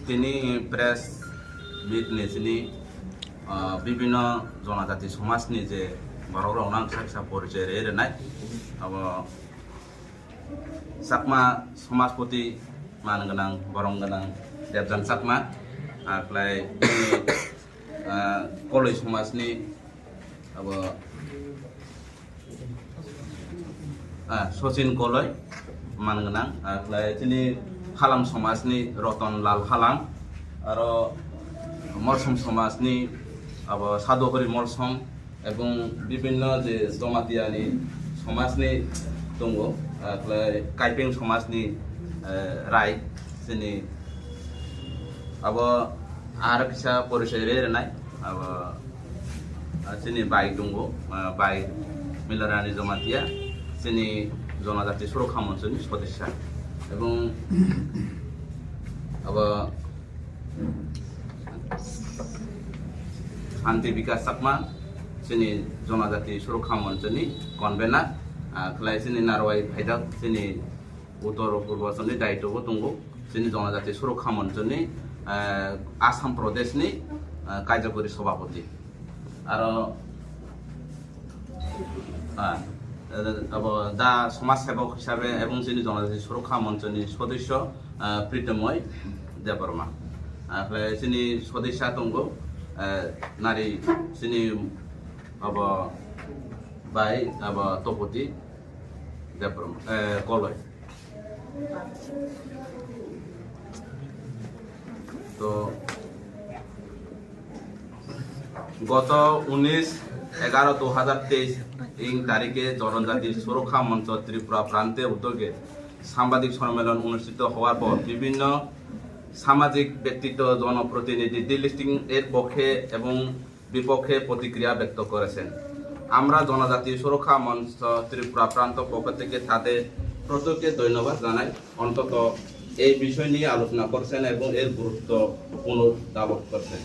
তিনি press bit নিয়েছিনি বিভিন্ন জনজাতি সমাজনি যে बर' रावनां फिसा परिचय रेनाय अब साकमा समाजपति मान गोनां बरं गोनां देबजान साकमा आमफ्राय कलय समाजनि अब सचिन कलय मान गोनां आमफ्राय दिनै हालाम समाजनि रतन लाल हालाम आरो मलसम समाजनि अब सादुहरि मलसम এবং বিভিন্ন যে জমাতিয়ানি সমাজনি দङ কাইপিং সমাজनि राय जोंनि अब आरो फिसा परिचय रेनाय अब जोंनि बाइक दङ बाइक मिलारानि जमातिया जोंनि जनजाति सुरक्षा मन्चनि सदस्य এবং अब शान्ति विकास साकमा जोंनि जनजाति सुरक्षा मन्चनि कनभेनार जोंनि नारवाई फाइदाक जोंनि उत्तर पूर्वाञ्चलनि दायित्वबो दङ जोंनि जनजाति सुरक्षा मन्चनि आसाम प्रदेशनि कार्यकरी सभापति आरो अब दा समाज सेवक हिसाबै এবং जोंनि जनजाति सुरक्षा मन्चनि सदस्य प्रीतमय देबबर्मा ओमफ्राय जोंनि सदस्य दङ नारी जोंनि अब बाय अब तपति देबबर्मा कलय तो गत 19/11/2023 तारीखे जनजाति सुरक्षा मंच त्रिपुरा प्रांतीय उद्योगे साम्बादिक सम्मेलन अनुष्ठित हওয়ার পর বিভিন্ন सामाजिक व्यक्तित्व जनप्रतिनिधि ডিলিস্টিং এর পক্ষে এবং বিপক্ষে প্রতিক্রিয়া ব্যক্ত করেছেন। আমরা জনজাতি সুরক্ষা মঞ্চ ত্রিপুরা প্রান্ত পক্ষ থেকে তাদের প্রত্যেককে ধন্যবাদ জানাই। অন্তত এই বিষয় নিয়ে আলোচনা করছেন এবং এর গুরুত্ব পুনরুদ্ধাবন করছেন।